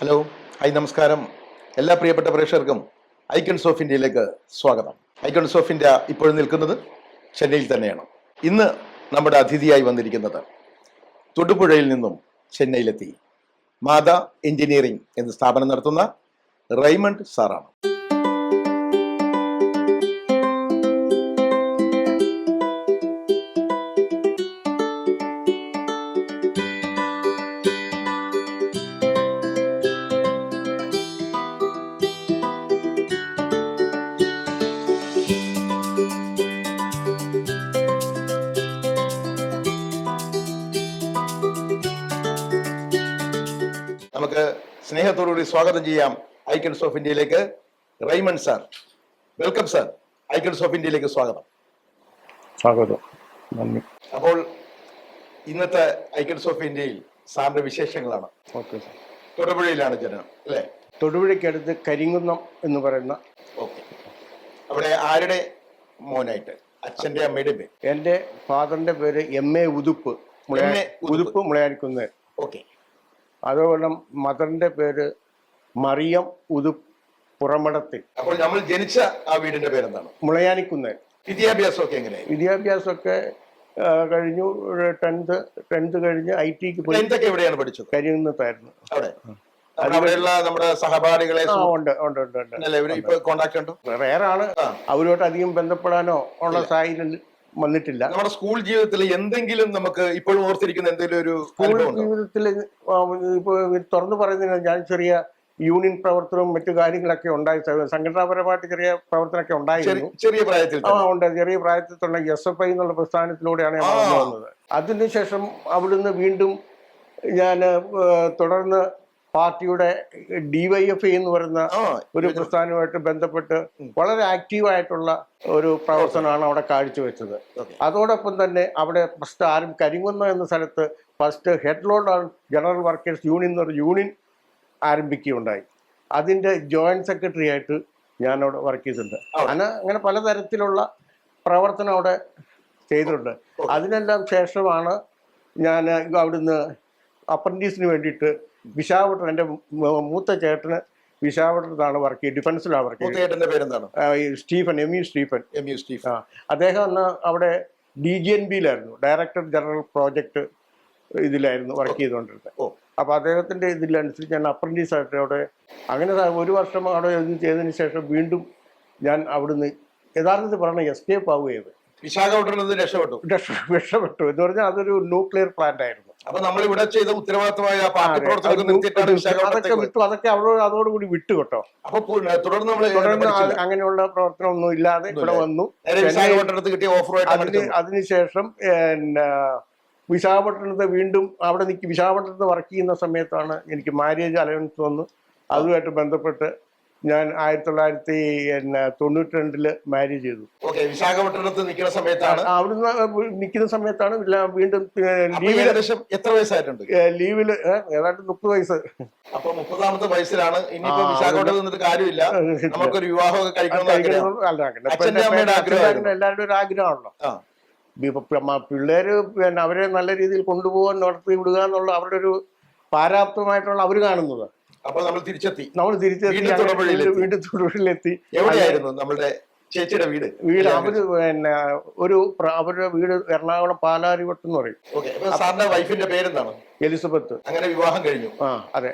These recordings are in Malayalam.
ഹലോ, ഹായ്, നമസ്കാരം. എല്ലാ പ്രിയപ്പെട്ട പ്രേക്ഷകർക്കും ഐക്കൺസ് ഓഫ് ഇന്ത്യയിലേക്ക് സ്വാഗതം. ഐക്കൺസ് ഓഫ് ഇന്ത്യ ഇപ്പോഴും നിൽക്കുന്നത് ചെന്നൈയിൽ തന്നെയാണ്. ഇന്ന് നമ്മുടെ അതിഥിയായി വന്നിരിക്കുന്നത് തൊടുപുഴയിൽ നിന്നും ചെന്നൈയിലെത്തി മാതാ എഞ്ചിനീയറിംഗ് എന്ന സ്ഥാപനം നടത്തുന്ന റൈമണ്ട് സാറാണ്. നമുക്ക് സ്നേഹത്തോടുകൂടി സ്വാഗതം ചെയ്യാം ഐക്കൺസ് ഓഫ് ഇന്ത്യയിലേക്ക് Raymond sir. Welcome sir, icons of ഇന്ത്യയിലേക്ക് സ്വാഗതം. സ്വാഗതം, നന്ദി. അപ്പോൾ ഇന്നത്തെ ഐക്കൺസ് ഓഫ് ഇന്ത്യയിൽ സാറിന്റെ വിശേഷങ്ങളാണ്. Okay sir. തൊടുപുഴയിലാണ് ജനനം അല്ലേ? തൊടുപുഴയ്ക്കടുത്ത് കരിങ്കുന്നം എന്ന് പറയുന്ന. ഓക്കെ. അവിടെ ആരുടെ മോനായിട്ട്? അച്ഛന്റെ അമ്മയുടെ പേര്? എൻ്റെ ഫാദറിന്റെ പേര് MA ഉതുപ്പ്, ഉതുപ്പ് മുളയാനിക്കുന്നേൽ. ഓക്കെ. അതുപോലെ മദറിന്റെ പേര് മറിയം ഉതുപ്പ് പുറമടത്തിൽ. അപ്പോൾ നമ്മൾ ജനിച്ച ആ വീടിന്റെ പേരെന്താണ്? മുളയാനിക്കുന്നേൽ. വിദ്യാഭ്യാസമൊക്കെ എങ്ങനെയായി? വിദ്യാഭ്യാസമൊക്കെ കഴിഞ്ഞു. 10th കഴിഞ്ഞ് IT-ക്ക് പോയി. എവിടെയാണ് പഠിച്ചത്? കരിങ്കുന്നത്തായിരുന്നു. അവിടെ അവിടെയുള്ള നമ്മുടെ സഹപാഠികളെ കോണ്ടാക്ട് ഉണ്ടോ? വേറാണ്, അവരോട്ട് അധികം ബന്ധപ്പെടാനോ ഉള്ള സാഹചര്യം വന്നിട്ടില്ല. നമ്മുടെ സ്കൂൾ ജീവിതത്തിൽ എന്തെങ്കിലും നമുക്ക് ഇപ്പോഴും ഓർത്തിരിക്കുന്ന എന്തെങ്കിലും ഒരു സ്കൂൾ ജീവിതത്തിൽ ഇപ്പൊ തുറന്നു പറയുന്നതിന് ഞാൻ ചെറിയ യൂണിയൻ പ്രവർത്തനവും മറ്റു കാര്യങ്ങളൊക്കെ ഉണ്ടായി, സംഘടനാപരമായിട്ട് ചെറിയ പ്രവർത്തനമൊക്കെ ഉണ്ടായിരുന്നു ചെറിയ പ്രായത്തിൽ. ഉണ്ട്. ചെറിയ പ്രായത്തിൽ തന്നെ SFI എന്നുള്ള പ്രസ്ഥാനത്തിലൂടെയാണ് ഞാൻ വന്നത്. അതിനുശേഷം അവിടുന്ന് വീണ്ടും ഞാൻ തുടർന്ന് പാർട്ടിയുടെ DYFI എന്ന് പറയുന്ന ഒരു പ്രസ്ഥാനവുമായിട്ട് ബന്ധപ്പെട്ട് വളരെ ആക്റ്റീവായിട്ടുള്ള ഒരു പ്രവർത്തനമാണ് അവിടെ കാഴ്ചവെച്ചത്. അതോടൊപ്പം തന്നെ അവിടെ ഫസ്റ്റ് കരിങ്കുന്നം എന്ന സ്ഥലത്ത് first head load and general workers union എന്നൊരു യൂണിയൻ ആരംഭിക്കുകയുണ്ടായി. അതിൻ്റെ ജോയിന്റ് സെക്രട്ടറി ആയിട്ട് ഞാൻ അവിടെ വർക്ക് ചെയ്തിട്ടുണ്ട്. അങ്ങനെ പലതരത്തിലുള്ള പ്രവർത്തനം അവിടെ ചെയ്തിട്ടുണ്ട്. അതിനെല്ലാം ശേഷമാണ് ഞാൻ അവിടുന്ന് അപ്രന്റീസിന് വേണ്ടിയിട്ട് വിശാഖപട്ടണം, എൻ്റെ മൂത്ത ചേട്ടന് വിശാഖപട്ടണത്താണ് വർക്ക് ചെയ്യുന്നത്, ഡിഫൻസിലാണ് വർക്ക് ചെയ്യുന്നത്. Stephen, MU Stephen. അദ്ദേഹം അന്ന് അവിടെ DGNB-യിലായിരുന്നു, ഡയറക്ടർ ജനറൽ പ്രോജക്ട് ഇതിലായിരുന്നു വർക്ക് ചെയ്തുകൊണ്ടിരുന്നത്. അപ്പോൾ അദ്ദേഹത്തിൻ്റെ ഇതിലനുസരിച്ച് ഞാൻ അപ്രന്റീസ് ആയിട്ട് അവിടെ അങ്ങനെ 1 വർഷം അവിടെ ചെയ്തതിന് ശേഷം വീണ്ടും ഞാൻ അവിടുന്ന് യഥാർത്ഥത്തിൽ പറഞ്ഞ എസ്കേപ്പ് ആവുകയത്. വിശാഖപട്ടണത്തിൽ രക്ഷപ്പെട്ടു എന്ന് പറഞ്ഞാൽ അതൊരു ന്യൂക്ലിയർ പ്ലാന്റ് ആയിരുന്നു. അപ്പൊ നമ്മൾ ഇവിടെ ചെയ്ത ഉത്തരവാദിത്തമായ അതൊക്കെ അതോടുകൂടി വിട്ടു കേട്ടോ. അപ്പൊ തുടർന്ന് അങ്ങനെയുള്ള പ്രവർത്തനം ഒന്നും ഇല്ലാതെ ഇവിടെ വന്നു. അതിനുശേഷം വിശാഖപട്ടണത്ത് വീണ്ടും അവിടെ വിശാഖപട്ടണത്ത് വർക്ക് ചെയ്യുന്ന സമയത്താണ് എനിക്ക് മാരേജ് അലവൻസ് വന്നു. അതുമായിട്ട് ബന്ധപ്പെട്ട് ഞാൻ 1992 മാരേജ് ചെയ്തു. വിശാഖപട്ടണത്ത് നിൽക്കുന്ന സമയത്താണ്, അവിടുന്ന് നിൽക്കുന്ന സമയത്താണ് വീണ്ടും എത്ര വയസ്സായിട്ടുണ്ട്? ലീവില് ഏതാണ്ട് 30 വയസ്സ്. അപ്പൊ 30ാമത്തെ വയസ്സാണ്. ഇനിയിപ്പോ വിശാഖപട്ടണത്ത് നിന്നിട്ട് കാര്യമില്ല, നമുക്കൊരു വിവാഹമൊക്കെ കഴിക്കണം. എല്ലാവരുടെ ഒരു ആഗ്രഹമാണല്ലോ. പിള്ളേര് അവരെ നല്ല രീതിയിൽ കൊണ്ടുപോകാൻ, നടത്തി വിടുക എന്നുള്ള അവരുടെ ഒരു പാരാപ്തമായിട്ടുള്ള അവർ കാണുന്നത്. അപ്പോൾ നമ്മൾ തിരിച്ചെത്തി വീണ്ടും തൊടുപുഴയിലെത്തി. എവിടെയായിരുന്നു നമ്മുടെ ചേച്ചിയുടെ വീട്? അവര് അവരുടെ വീട് എറണാകുളം പാലാരിവട്ടം എന്ന് പറയും. സാറിന്റെ വൈഫിന്റെ പേരെന്താണ്? എലിസബത്ത്. അങ്ങനെ വിവാഹം കഴിഞ്ഞു. അതെ.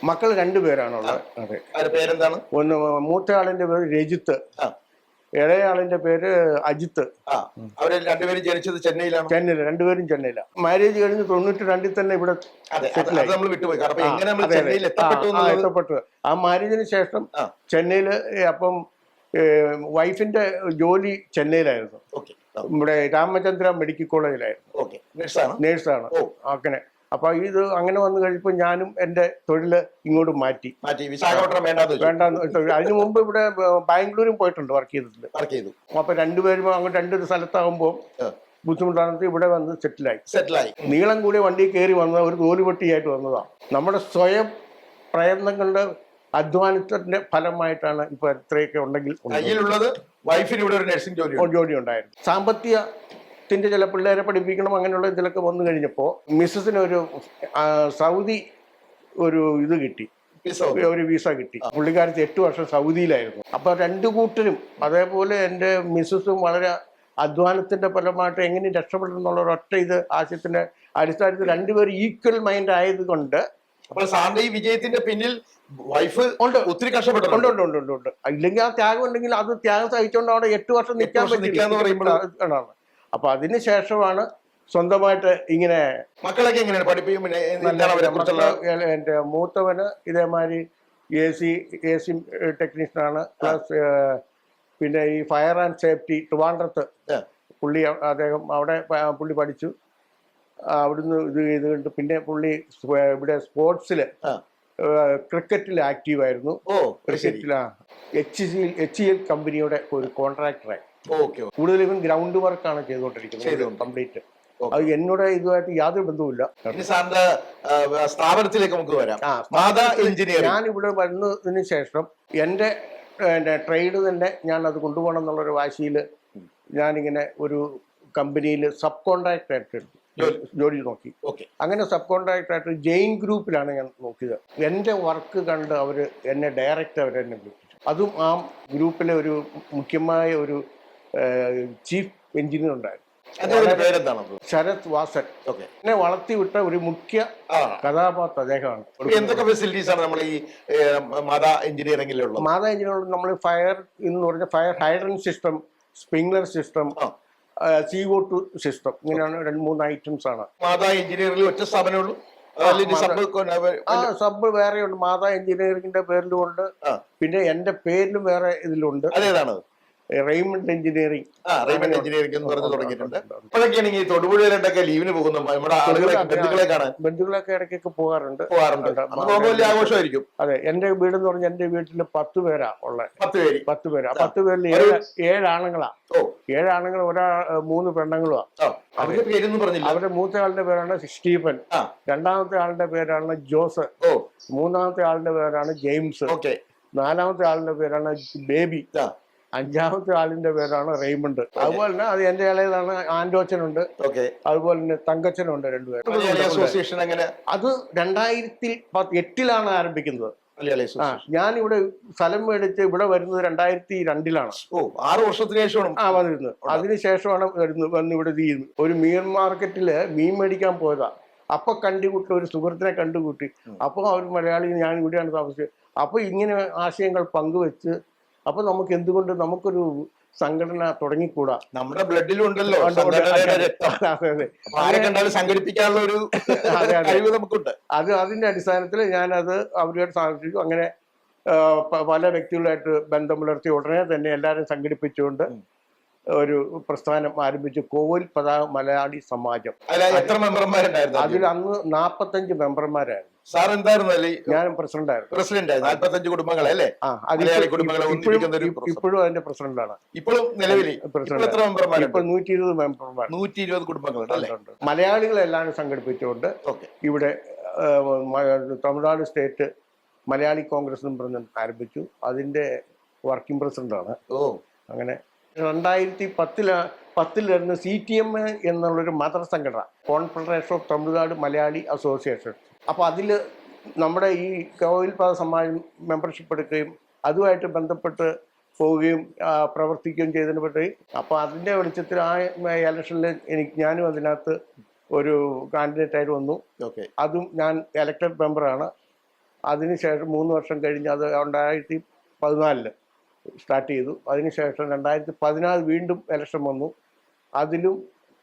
മക്കള് 2 പേരാണുള്ളത്. അതെ. പേരെന്താണ്? ഒന്ന് മൂത്ത ആളിന്റെ പേര് രജിത്ത്, ഇളയ ആളിന്റെ പേര് അജിത്ത്. അവര് 2 പേരും ജനിച്ചത് ചെന്നൈയിലാണ്. 2 പേരും ചെന്നൈയിലാണ്. മാരേജ് കഴിഞ്ഞ് 92 തന്നെ ഇവിടെ എത്തപ്പെട്ടു. ആ മാരേജിന് ശേഷം ചെന്നൈയില്, അപ്പം വൈഫിന്റെ ജോലി ചെന്നൈയിലായിരുന്നു. ഇവിടെ രാമചന്ദ്ര മെഡിക്കൽ കോളേജിലായിരുന്നു, നേഴ്സാണ്. അങ്ങനെ അപ്പൊ ഇത് അങ്ങനെ വന്നു കഴിഞ്ഞപ്പോൾ ഞാനും എൻ്റെ തൊഴില് ഇങ്ങോട്ട് മാറ്റി. വേണ്ടാന്ന്. അതിനു മുമ്പ് ഇവിടെ ബാംഗ്ലൂരും പോയിട്ടുണ്ട്, വർക്ക് ചെയ്തിട്ടുണ്ട്. അപ്പൊ 2 പേരും അങ്ങോട്ട് 2 സ്ഥലത്താകുമ്പോൾ ബുദ്ധിമുട്ടാണ്. ഇവിടെ വന്ന് സെറ്റിലായി. നീളം കൂടിയ വണ്ടി കയറി വന്ന ഒരു തോലുപെട്ടിയായിട്ട് വന്നതാണ്. നമ്മുടെ സ്വയം പ്രയത്നങ്ങളുടെ അധ്വാനത്തിന്റെ ഫലമായിട്ടാണ് ഇപ്പൊ എത്രയൊക്കെ ഉണ്ടെങ്കിൽ ജോലി ഉണ്ടായിരുന്നു. സാമ്പത്തികത്തിന്റെ ചില പിള്ളേരെ പഠിപ്പിക്കണം, അങ്ങനെയുള്ള ഇതിലൊക്കെ വന്നു കഴിഞ്ഞപ്പോൾ മിസ്സസിന് ഒരു സൗദി ഒരു ഇത് കിട്ടി, ഒരു വിസ കിട്ടി. പുള്ളിക്കാരത്തി 8 വർഷം സൗദിയിലായിരുന്നു. അപ്പൊ രണ്ടു കൂട്ടരും അതേപോലെ എൻ്റെ മിസ്സസും വളരെ അധ്വാനത്തിന്റെ ഫലമായിട്ട് എങ്ങനെ രക്ഷപ്പെടും എന്നുള്ള ഒരൊറ്റ ഇത് ആശയത്തിന്റെ അടിസ്ഥാനത്തിൽ രണ്ടുപേരും ഈക്വൽ മൈൻഡ് ആയതുകൊണ്ട് അപ്പോൾ സാറിന്റെ ഈ വിജയത്തിന്റെ പിന്നിൽ വൈഫ് ഒത്തിരി കഷ്ടപ്പെട്ടുണ്ട്. ഉണ്ട്. ഇല്ലെങ്കിൽ ആ ത്യാഗം ഉണ്ടെങ്കിൽ അത് ത്യാഗം സഹിച്ചുകൊണ്ട് അവിടെ 8 വർഷം നിൽക്കാൻ പറ്റില്ല. അപ്പൊ അതിന് ശേഷമാണ് സ്വന്തമായിട്ട് ഇങ്ങനെ. മക്കളൊക്കെ എങ്ങനെയാണ് പഠിപ്പിക്കും? എൻ്റെ മൂത്തവന് ഇതേമാതിരി എ സി ടെക്നീഷ്യനാണ്. പ്ലസ് പിന്നെ ഈ ഫയർ ആൻഡ് സേഫ്റ്റി ട്രിവാൻഡ്രത്ത് അദ്ദേഹം അവിടെ പുള്ളി പഠിച്ചു. അവിടുന്ന് ഇത് ചെയ്തുകൊണ്ട് പിന്നെ പുള്ളി ഇവിടെ സ്പോർട്സിൽ ക്രിക്കറ്റിൽ ആക്റ്റീവായിരുന്നു. ക്രിക്കറ്റിൽ HCL കമ്പനിയുടെ ഒരു കോൺട്രാക്ടറായി. കൂടുതൽ ഇവൻ ഗ്രൗണ്ട് വർക്കാണ് ചെയ്തുകൊണ്ടിരിക്കുന്നത് കംപ്ലീറ്റ്. അത് എന്നോട് ഇതുമായിട്ട് യാതൊരു ബന്ധവുമില്ല. സ്ഥാപനത്തിലേക്ക് നമുക്ക് വരാം. ഞാൻ ഇവിടെ വരുന്നതിന് ശേഷം എൻ്റെ ട്രേഡ് തന്നെ ഞാൻ അത് കൊണ്ടുപോകണം എന്നുള്ളൊരു വാശിയിൽ ഞാനിങ്ങനെ ഒരു കമ്പനിയിൽ സബ് കോൺട്രാക്ടറായിട്ട് ജോലി നോക്കി. അങ്ങനെ സബ് കോൺട്രാക്ടറായിട്ട് ജെയിൻ ഗ്രൂപ്പിലാണ് ഞാൻ നോക്കിയത്. എൻ്റെ വർക്ക് കണ്ട് എന്നെ ഡയറക്റ്റ് അവരെന്നെ വിളിപ്പിച്ചു. അതും ആ ഗ്രൂപ്പിലെ ഒരു മുഖ്യമായ ഒരു ചീഫ് എഞ്ചിനീയർ ഉണ്ടായിരുന്നു, ശരത് വാസൻ. എന്നെ വളർത്തിവിട്ട ഒരു മുഖ്യ കഥാപാത്രം അദ്ദേഹമാണ്. എന്തൊക്കെ ഫെസിലിറ്റീസ് ആണ് നമ്മൾ ഈ മാതാ എഞ്ചിനീയറിംഗിലുള്ളത്? മാതാ എഞ്ചിനീയറിംഗ് നമ്മൾ ഫയർ എന്ന് പറഞ്ഞ fire hydrant system, sprinkler system, CO2 system, ഇങ്ങനെയാണ് 2-3 ഐറ്റംസ് ആണ്. മാതാ എഞ്ചിനീയറിംഗിൽ ഒറ്റ സ്ഥാപനമുള്ളൂ? സബ് വേറെ ഉണ്ട്. മാതാ എഞ്ചിനീയറിംഗിന്റെ പേരിലും ഉണ്ട്, പിന്നെ എന്റെ പേരിലും വേറെ ഇതിലുണ്ട്. അതേതാണ്? Raymond engineering. റെയ്മണ്ട് എഞ്ചിനീയറിംഗ് എന്ന് പറഞ്ഞു തുടങ്ങിയിട്ടുണ്ട്. അപ്പോഴൊക്കെയാണെങ്കിൽ തൊടുപുഴയിലൊക്കെ ലീവിന് പോകുന്നു നമ്മുടെ ബന്ധുക്കളെ കാണാൻ. ബന്ധുക്കളൊക്കെ ഇടയ്ക്കൊക്കെ പോകാറുണ്ട്. വലിയ ആഘോഷമായിരിക്കും. അതെ, എന്റെ വീടെന്ന് പറഞ്ഞാൽ എന്റെ വീട്ടില് 10 പേരാ ഉള്ളത്. 10 പേര്. 10 പേരിൽ 7 ആണുങ്ങളാ. 7 ആണുങ്ങൾ, 3 പെണ്ണുങ്ങളുമാ. അവരുടെ മൂത്ത ആളുടെ പേരാണ് സ്റ്റീഫൻ, രണ്ടാമത്തെ ആളുടെ പേരാണ് ജോസ്, മൂന്നാമത്തെ ആളുടെ പേരാണ് ജെയിംസ്, നാലാമത്തെ ആളുടെ പേരാണ് ബേബി, അഞ്ചാമത്തെ ആളിന്റെ പേരാണ് റെയ്മണ്ട്. അതുപോലെ തന്നെ അത് എന്റെ ഇളയതാണ് ആൻഡോച്ചനുണ്ട്, അതുപോലെ തന്നെ തങ്കച്ചനുണ്ട്, 2 പേര്. അത് 2008 ആരംഭിക്കുന്നത്. ഞാനിവിടെ സ്ഥലം മേടിച്ച് ഇവിടെ വരുന്നത് 2002 6 വർഷത്തിന് ശേഷമാണ് വന്നിരുന്നത്. അതിനുശേഷമാണ് വന്ന് ഇവിടെ ചെയ്യുന്നത്. ഒരു മീൻ മാർക്കറ്റില് മീൻ മേടിക്കാൻ പോയതാ. അപ്പൊ കണ്ടുകൂട്ടി ഒരു സുഹൃത്തിനെ കണ്ടുകൂട്ടി. അപ്പൊ അവർ മലയാളി, ഞാൻ ഇവിടെയാണ് താമസിച്ചത്. അപ്പൊ ഇങ്ങനെ ആശയങ്ങൾ പങ്കുവെച്ച് അപ്പൊ നമുക്ക് എന്തുകൊണ്ട് നമുക്കൊരു സംഘടന തുടങ്ങിക്കൂടാ? നമ്മുടെ ബ്ലഡിലുണ്ടല്ലോ സംഘടിപ്പിക്കാനുള്ള ഒരു കഴിവ് നമുക്കുണ്ട്. അതിന്റെ അടിസ്ഥാനത്തിൽ ഞാനത് അവരോട് സാധിച്ചു. അങ്ങനെ പല വ്യക്തികളായിട്ട് ബന്ധം പുലർത്തി ഉടനെ തന്നെ എല്ലാവരും സംഘടിപ്പിച്ചുകൊണ്ട് ഒരു പ്രസ്ഥാനം ആരംഭിച്ചു, കോവിൽ പതാക മലയാളി സമാജം. എത്ര മെമ്പർമാരുണ്ടായിരുന്നു അതിൽ? അന്ന് 45 മെമ്പർമാരായിരുന്നു. സാർ എന്തായിരുന്നു? ഞാൻ പ്രസിഡന്റായിരുന്നു. 45 കുടുംബങ്ങളല്ലേ? ഇപ്പോഴും അതിന്റെ പ്രസിഡന്റാണ്. ഇപ്പോഴും നിലവിൽ ഇപ്പോൾ 120 മെമ്പർമാർ, 120 കുടുംബങ്ങളുണ്ട്. മലയാളികളെല്ലാം സംഘടിപ്പിച്ചുകൊണ്ട് ഇവിടെ തമിഴ്നാട് സ്റ്റേറ്റ് മലയാളി കോൺഗ്രസ് എന്ന് പറഞ്ഞ് ആരംഭിച്ചു. അതിന്റെ വർക്കിംഗ് പ്രസിഡന്റാണ്. അങ്ങനെ 2010 CTM എന്നുള്ളൊരു മതസംഘടന, confederation of Tamil Nadu Malayali association. അപ്പോൾ അതിൽ നമ്മുടെ ഈ കോവിൽ പതാക സമാജം മെമ്പർഷിപ്പ് എടുക്കുകയും അതുമായിട്ട് ബന്ധപ്പെട്ട് പോവുകയും പ്രവർത്തിക്കുകയും ചെയ്തതിനെ പറ്റി. അപ്പോൾ അതിൻ്റെ വെളിച്ചത്തിൽ ആ ഇലക്ഷനിൽ ഞാനും അതിനകത്ത് ഒരു കാൻഡിഡേറ്റായിട്ട് വന്നു. അതും ഞാൻ എലക്ടഡ് മെമ്പറാണ്. അതിനുശേഷം 3 വർഷം കഴിഞ്ഞ് അത് 2014 സ്റ്റാർട്ട് ചെയ്തു. അതിനുശേഷം 2014 വീണ്ടും ഇലക്ഷൻ വന്നു. അതിലും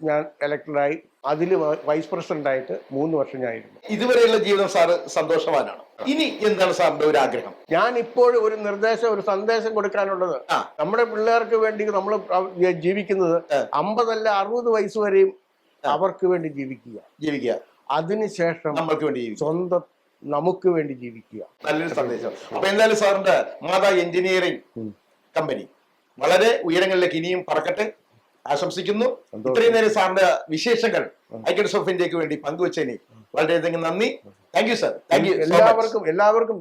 ഞാൻ എലക്ടഡായി. അതിൽ വൈസ് പ്രസിഡന്റായിട്ട് 3 വർഷം ഞാനിരുന്നു. ഇതുവരെയുള്ള ജീവിതം സാറ് സന്തോഷവാനാണ്. ഇനി എന്താണ് സാറിന്റെ ഒരു ആഗ്രഹം? ഞാൻ ഇപ്പോൾ ഒരു സന്ദേശം കൊടുക്കാനുള്ളത്, നമ്മുടെ പിള്ളേർക്ക് വേണ്ടി നമ്മൾ ജീവിക്കുന്നത് 50 അല്ല 60 വയസ്സ് വരെയും അവർക്ക് വേണ്ടി ജീവിക്കുക. അതിനുശേഷം സ്വന്തം നമുക്ക് വേണ്ടി ജീവിക്കുക. നല്ലൊരു സന്ദേശം. അപ്പൊ എന്തായാലും സാറിന്റെ മാതാ എഞ്ചിനീയറിംഗ് കമ്പനി വളരെ ഉയരങ്ങളിലേക്ക് ഇനിയും പറക്കട്ടെ ആശംസിക്കുന്നു. ഇത്രയും നേരം സാറിന്റെ വിശേഷങ്ങൾ ഐക്യൻസ് ഓഫ് ഇന്ത്യക്ക് വേണ്ടി പങ്കുവച്ചതിന് വളരെയധികം നന്ദി. Thank you sir. Thank you. എല്ലാവർക്കും